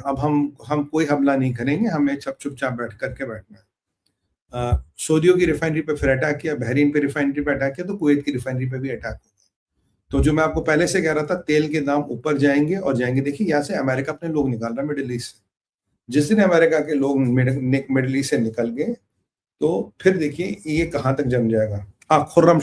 अब हम कोई हमला नहीं करेंगे, हमें चुपचाप बैठ करके बैठना है। सऊदियों की रिफाइनरी पे फिर अटैक किया, बहरीन पे रिफाइनरी पे अटैक किया, तो कुवैत की रिफाइनरी पे भी अटैक होगा। तो जो मैं आपको पहले से कह रहा था, तेल के दाम ऊपर जाएंगे और जाएंगे। देखिए यहाँ से अमेरिका अपने लोग निकाल रहा है मिडिल ईस्ट से। जिस दिन अमेरिका के लोग मिडिल ईस्ट से निकल गए, तो फिर देखिए ये कहाँ तक जम जाएगा। हाँ, खुर्रम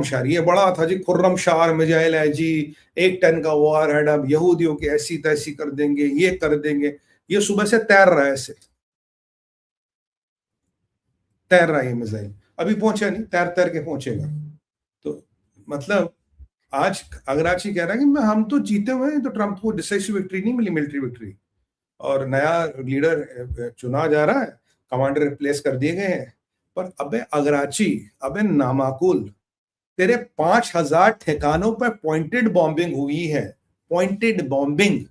शार ये बड़ा था जी, खुर्रम शार मिसाइल है जी, 1 टन का वार हेड, अब यहूदियों की ऐसी तैसी कर देंगे, ये कर देंगे। ये सुबह से तैर रहा है, ऐसे तैर रहा है ये मिसाइल, अभी पहुंचा नहीं, तैर तैर के पहुंचेगा। तो मतलब आज अगराची कह रहा है कि हम तो जीते हुए हैं, तो ट्रंप को डिसाइसिव विक्ट्री नहीं मिली, मिलिट्री विक्ट्री, और नया लीडर चुना जा रहा है, कमांडर रिप्लेस कर दिए गए हैं। पर अबे अगराची, अबे नामाकुल, तेरे 5,000 ठिकानों पर पॉइंटेड बॉम्बिंग हुई है, पॉइंटेड बॉम्बिंग,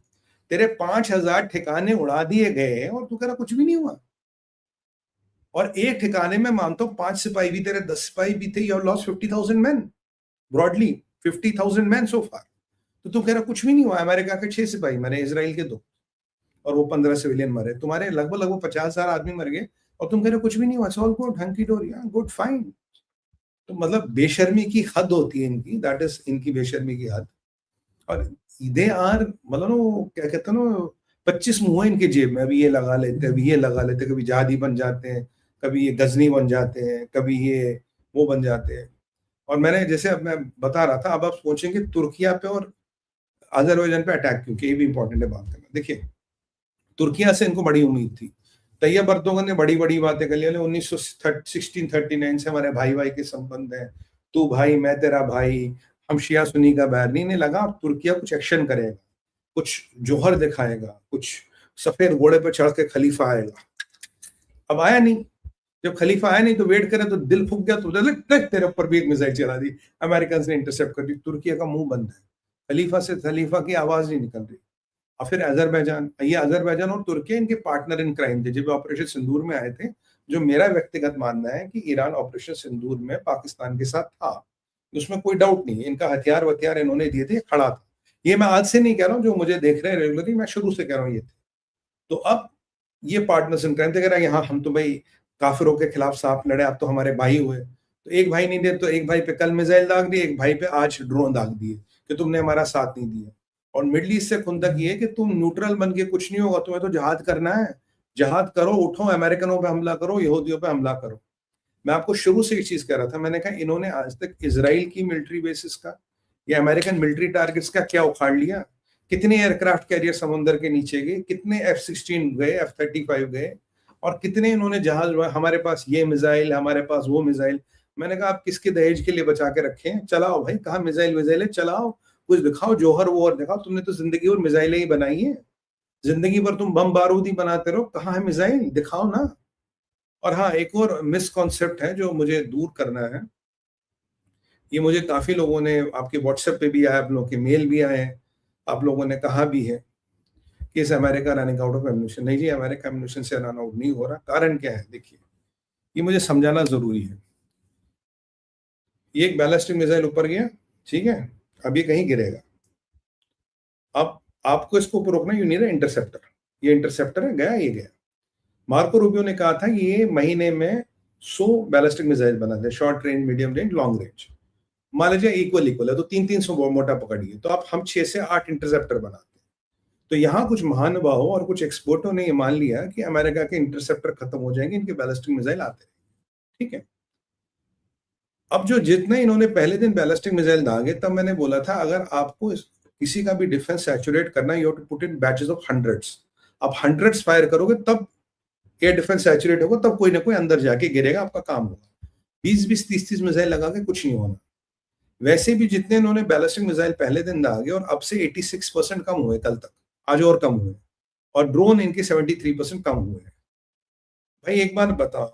तेरे 5,000 ठिकाने उड़ा दिए गए और तू कह रहा कुछ भी नहीं हुआ। और एक ठिकाने में मानता हूं 5 सिपाही भी तेरे, 10 सिपाही भी थे, you lost 50,000 man, broadly 50,000 man so far. तो तू कह रहा कुछ भी नहीं हुआ। अमेरिका के 6 सिपाही मरे, इसराइल के 2, और वो 15 सिविलियन मरे। तुम्हारे लगभग लगभग 50,000 आदमी मर गए और तुम कह रहे कुछ भी नहीं हुआ। ऑल गुड, ढंग की डोरी, गुड, फाइन। तो मतलब बेशर्मी की हद होती है इनकी, दैट इज इनकी बेशर्मी की हद। और दे आर, मतलब ना वो क्या कहते हैं ना, 25 मुंह है इनके जेब में, अभी ये लगा लेते, अभी ये लगा लेते, कभी जहादी बन जाते हैं, कभी ये गजनी बन जाते हैं, कभी ये वो बन जाते हैं। और मैंने जैसे अब मैं बता रहा था, अब आप सोचेंगे तुर्किया पे और अजरबैजान पे अटैक क्यों, ये भी इंपॉर्टेंट है बात करना। देखिए तुर्किया से इनको बड़ी उम्मीद थी, तैयब अर्दोगन ने बड़ी बड़ी बातें कर ली, 1639 से हमारे भाई भाई के संबंध हैं, तू भाई मैं तेरा भाई, हम शिया सुन्नी का बैर नहीं। ने लगा अब तुर्किया कुछ एक्शन करेगा, कुछ जोहर दिखाएगा, कुछ सफेद घोड़े पर चढ़ के खलीफा आएगा। अब आया नहीं। जब खलीफा आया नहीं तो वेट करे तो दिल फूक गया, तो तेरे ऊपर भी एक मिसाइल चला दी, अमेरिकन ने इंटरसेप्ट कर दी, तुर्किया का मुंह बंद है, खलीफा से खलीफा की आवाज नहीं निकल रही। और फिर अजरबैजान, ये अजरबैजान और तुर्की इनके पार्टनर इन क्राइम थे जब ऑपरेशन सिंदूर में आए थे। जो मेरा व्यक्तिगत मानना है कि ईरान ऑपरेशन सिंदूर में पाकिस्तान के साथ था, उसमें कोई डाउट नहीं है। इनका हथियार वथियार इन्होंने दिए थे, खड़ा था। ये मैं आज से नहीं कह रहा हूँ, जो मुझे देख रहे हैं रेगुलरली, मैं शुरू से कह रहा हूँ ये थे। तो अब ये पार्टनर्स इन क्राइम थे, कह रहा है यहाँ हम तो भाई काफिरों के खिलाफ साफ लड़े, आप तो हमारे भाई हुए। तो एक भाई नहीं दे तो एक भाई पे कल मिसाइल दाग दिए, एक भाई पे आज ड्रोन दाग दिए कि तुमने हमारा साथ नहीं दिया। और मिडल ईस्ट से खुंदक ये कि तुम न्यूट्रल बन के कुछ नहीं होगा, तुम्हें तो जहाद करना है, जहाद करो, उठो, अमेरिकनों पे हमला करो, यहूदियों पे हमला करो। मैं आपको शुरू से एक चीज कह रहा था, मैंने कहा इन्होंने आज तक इसराइल की मिलिट्री बेसिस का या अमेरिकन मिलिट्री टारगेट्स का क्या उखाड़ लिया। कितने एयरक्राफ्ट कैरियर समुद्र के नीचे गए, कितने F-16 गए, F-35 गए, और कितने इन्होंने जहाज, हमारे पास ये मिसाइल, हमारे पास वो मिसाइल। मैंने कहा आप किसके दहेज के लिए बचा के रखे हैं, चलाओ भाई, कहा मिसाइल विसाइल है, चलाओ, कुछ दिखाओ, जोहर वोहर दिखाओ। तुमने तो जिंदगी और मिसाइलें ही बनाई है, जिंदगी भर तुम बम बारूद ही बनाते रहो, कहाँ है मिसाइल, दिखाओ ना। और हाँ, एक और मिसकॉन्सेप्ट है जो मुझे दूर करना है। ये मुझे काफी लोगों ने, आपके व्हाट्सएप पे भी आया, आप लोगों के मेल भी आए हैं, आप लोगों ने कहा भी है कि इस America running out of ammunition. नहीं जी, अमेरिका एम्यूनिशन से रन आउट नहीं हो रहा। कारण क्या है, देखिए ये मुझे समझाना जरूरी है। ये एक बैलिस्टिक मिसाइल ऊपर गया, ठीक है, अब ये कहीं गिरेगा। अब आपको इसको ऊपर रोकना, यू नीड इंटरसेप्टर। ये इंटरसेप्टर है, गया, ये गया। मार्को रूबियो ने कहा था कि ये महीने में 100 बैलिस्टिक मिसाइल बना दे, short range, medium range, long range. मान लीजिए इक्वल इक्वल है तो 300 मोटा पकड़िए, तो आप हम 6 से 8 इंटरसेप्टर बनाते हैं। तो यहाँ कुछ महानुभावों और कुछ एक्सपर्टों ने ये मान लिया कि अमेरिका के इंटरसेप्टर खत्म हो जाएंगे, इनके बैलिस्टिक मिसाइल आते हैं, ठीक है। अब जो जितने इन्होंने पहले दिन बैलिस्टिक मिसाइल दागे, तब मैंने बोला था अगर आपको किसी का भी डिफेंस सैचुरेट करना, you have to put in batches of hundreds. आप हंड्रेड्स फायर करोगे तब एयर डिफेंस सैचुरेट होगा, तब कोई ना कोई अंदर जाके गिरेगा, आपका काम होगा। 20-20, 30-30 मिसाइल लगा के कुछ नहीं होना। वैसे भी जितने इन्होंने बैलिस्टिक मिसाइल पहले दिन दागे, और अब से 86% कम हुए कल तक, आज और कम हुए, और ड्रोन इनके 73% कम हुए हैं। भाई एक बार बताओ,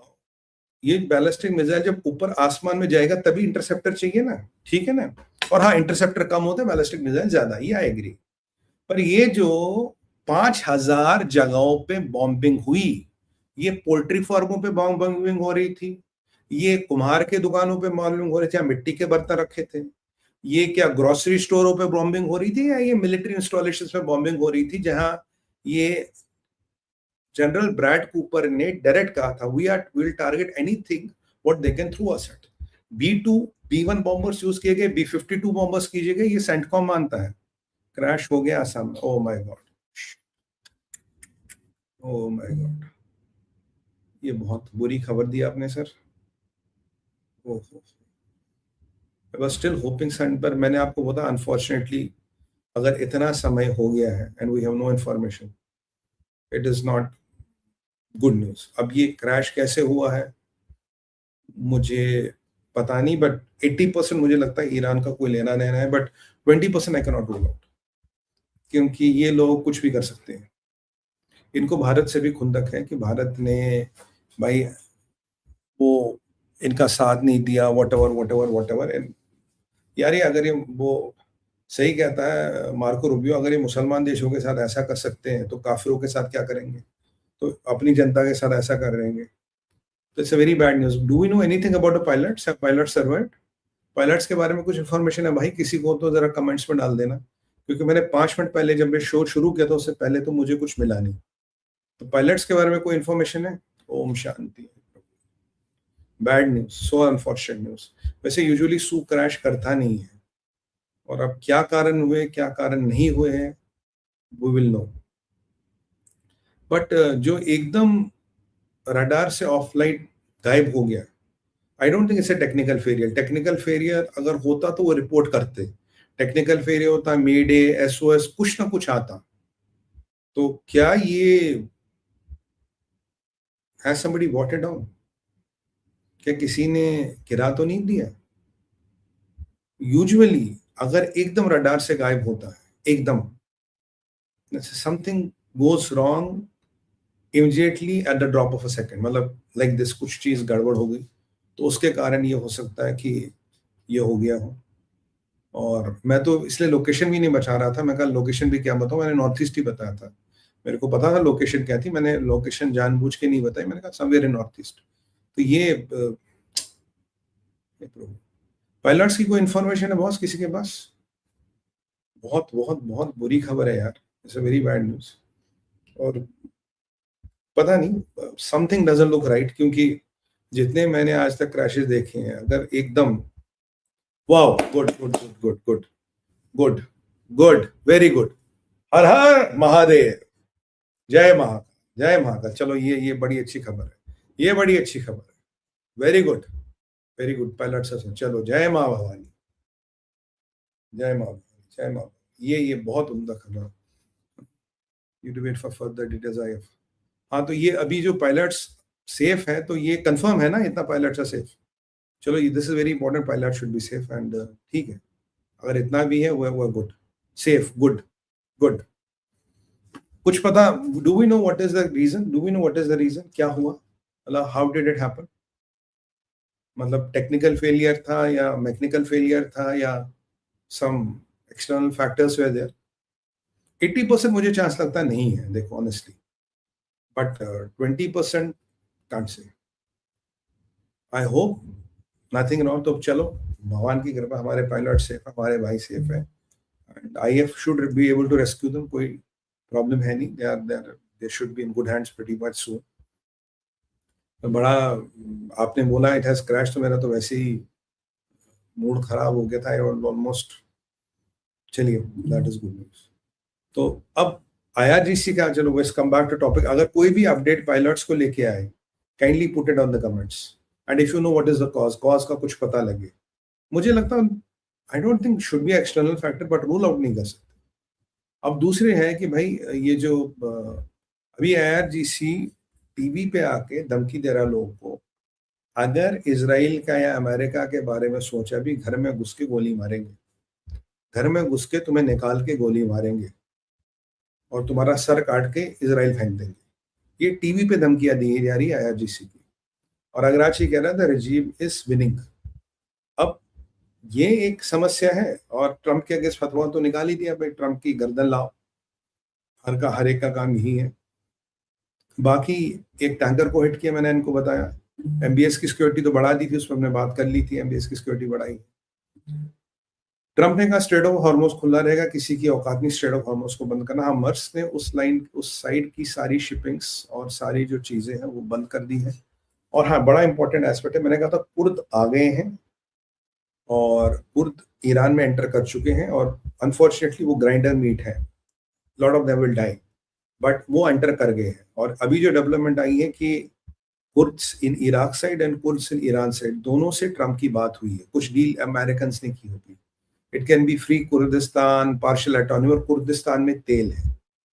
ये बैलिस्टिक मिसाइल जब ऊपर आसमान में जाएगा तभी इंटरसेप्टर चाहिए ना, ठीक है ना। और हाँ, इंटरसेप्टर कम होता है, बैलिस्टिक मिसाइल ज्यादा, ये आई एग्री। पर ये जो 5,000 जगहों पे बॉम्बिंग हुई, ये पोल्ट्री फार्मों पे बॉम्बिंग हो रही थी, ये कुम्हार के दुकानों पे बॉम्बिंग हो रही थी, मिट्टी के बर्तन रखे थे, ये क्या ग्रोसरी स्टोरों पे बॉम्बिंग हो रही थी, या ये मिलिट्री इंस्टॉलेशन पे बॉम्बिंग हो रही थी, जहां ये जनरल ब्रैड कूपर ने डायरेक्ट कहा था, we will target anything what they can through us at. B2 B1 bombers use किए गए, B52 बॉम्बर्स कीजिए गए, ये सेंटकॉम मानता है। क्रैश हो गया असम में। Oh my God, oh my God, ये बहुत बुरी खबर दी आपने सर। ओहो, आई वाज स्टिल होपिंग सन, पर मैंने आपको बोला अनफॉर्चुनेटली अगर इतना समय हो गया है and we have no information, it is not good news. अब ये क्रैश कैसे हुआ है मुझे पता नहीं, बट 80% मुझे लगता है ईरान का कोई लेना देना है, but 20% I can not rule out, क्योंकि ये लोग कुछ भी कर सकते हैं। इनको भारत से भी खुंदक है कि भारत ने भाई वो इनका साथ नहीं दिया, what ever what ever what ever. यार ये अगर ये वो सही कहता है मार्को रूबियो, अगर ये मुसलमान देशों के साथ ऐसा कर सकते हैं तो काफिरों के साथ क्या करेंगे, तो अपनी जनता के साथ ऐसा कर रहेंगे, तो it's a very bad news. Do we know anything about the pilots? Have pilots survived? Pilots के बारे में कुछ इन्फॉर्मेशन है भाई? किसी को तो जरा कमेंट्स में डाल देना, क्योंकि मैंने 5 मिनट पहले जब मैं शो शुरू किया था उससे पहले तो मुझे कुछ मिला नहीं। तो पायलट्स के बारे में कोई इन्फॉर्मेशन है? ओम शांति। Bad news, so unfortunate news. वैसे यूजुअली सू क्रैश करता नहीं है, और अब क्या कारण हुए क्या कारण नहीं हुए हैं वी विल नो। बट जो एकदम रडार से ऑफलाइन गायब हो गया, आई don't think it's a technical failure. Technical failure अगर होता तो वो रिपोर्ट करते, टेक्निकल फेलियर होता, मेडे SOS कुछ ना कुछ आता। तो क्या ये has somebody what it down? क्या किसी ने गिरा तो नहीं दिया? यूजुअली अगर एकदम रडार से गायब होता है एकदम, something goes wrong immediately at the drop of a second, मतलब लाइक दिस, कुछ चीज गड़बड़ हो गई, तो उसके कारण ये हो सकता है कि ये हो गया हो। और मैं तो इसलिए लोकेशन भी नहीं बचा रहा था, मैं कहा लोकेशन भी क्या बताऊं, मैंने नॉर्थ ईस्ट ही बताया था, मेरे को पता था लोकेशन क्या थी, मैंने लोकेशन जानबूझ के नहीं बताई, मैंने कहा समवेयर इन नॉर्थ ईस्ट। तो ये पायलट्स की कोई इन्फॉर्मेशन है बॉस किसी के पास? बहुत बहुत बहुत बुरी खबर है यार, it's a very bad news. और पता नहीं समथिंग डजंट लुक राइट, क्योंकि जितने मैंने आज तक क्रैशेस देखे हैं, अगर एकदम wow, good good good good good good good, very good, हर हर महादेव, जय महाकाल, जय महाकाल। चलो ये बड़ी अच्छी खबर है, ये बड़ी अच्छी खबर है, very good, very good. Pilot से चलो, जय माँ भवानी, जय माँ भवानी, जय माँ भवानी। ये बहुत उम्दा खबर। You to wait for further details I F. हाँ, तो ये अभी जो पायलट्स सेफ है, तो ये कंफर्म है ना, इतना पायलट्स है सेफ? चलो, this is very important, pilot should be safe and ठीक है, अगर इतना भी है वो गुड, सेफ, गुड गुड। कुछ पता, do we know what is the reason? Do we know what is the reason, क्या हुआ, मतलब हाउ डिड इट हैपन? मतलब टेक्निकल फेलियर था या मैकेनिकल फेलियर था या some external factors were there? 80% मुझे चांस लगता नहीं है, देखो honestly, but 20% can't say. I hope nothing wrong. तो चलो, भगवान की कृपा, हमारे पायलट सेफ है, हमारे भाई सेफ है, and IF should be able to rescue them, कोई प्रॉब्लम है नहीं, they should be in good hands pretty much soon. तो बड़ा आपने बोला इट हैज क्रैश, तो मेरा तो वैसे ही मूड खराब हो गया था ऑलमोस्ट। चलिए, दैट इज गुड न्यूज। तो अब IRGC का, चलो west come back to topic. अगर कोई भी अपडेट पायलट्स को लेके आए, kindly put it on the comments, and if you know what is the cause का कुछ पता लगे, मुझे लगता है I don't think should be external factor, but rule out नहीं कर सकते। अब दूसरे हैं कि भाई ये जो अभी IRGC टीवी पे आके धमकी दे रहा लोगों को, अगर इसराइल का या अमेरिका के बारे में सोचा भी, घर में घुस के गोली मारेंगे, घर में घुस के तुम्हें निकाल के गोली मारेंगे और तुम्हारा सर काट के इसराइल फेंक देंगे। ये टीवी पे धमकियां दी जा रही है IRGC की, और अगराची कह रहा था रेजिम इज विनिंग। अब ये एक समस्या है, और ट्रंप के अगेंस्ट फतवा तो निकाल ही दिया, भाई ट्रंप की गर्दन लाओ, हर एक का काम यही है। बाकी एक टैंकर को हिट किया, मैंने इनको बताया, MBS की सिक्योरिटी तो बढ़ा दी थी, उस पर हमने बात कर ली थी, MBS की सिक्योरिटी बढ़ाई। ट्रम्प ने कहा स्ट्रेट ऑफ हॉर्मोज खुला रहेगा, किसी की औकात नहीं स्ट्रेट ऑफ हॉर्मोज को बंद करना। हाँ, मर्स ने उस साइड की सारी शिपिंग्स और सारी जो चीजें हैं वो बंद कर दी हैं। और हाँ, बड़ा इंपॉर्टेंट एस्पेक्ट है, मैंने कहा था कुर्द आ गए हैं और कुर्द ईरान में एंटर कर चुके हैं और अनफॉर्चुनेटली वो ग्राइंडर मीट है, lot of them will die, but वो एंटर कर गए हैं। और अभी जो डेवलपमेंट आई है कि Kurds in Iraq side and Kurds in Iran side दोनों से ट्रम्प की बात हुई है, कुछ डील अमेरिकन ने की होगी। It can be free Kurdistan, partial autonomy, और कुर्दिस्तान में तेल है,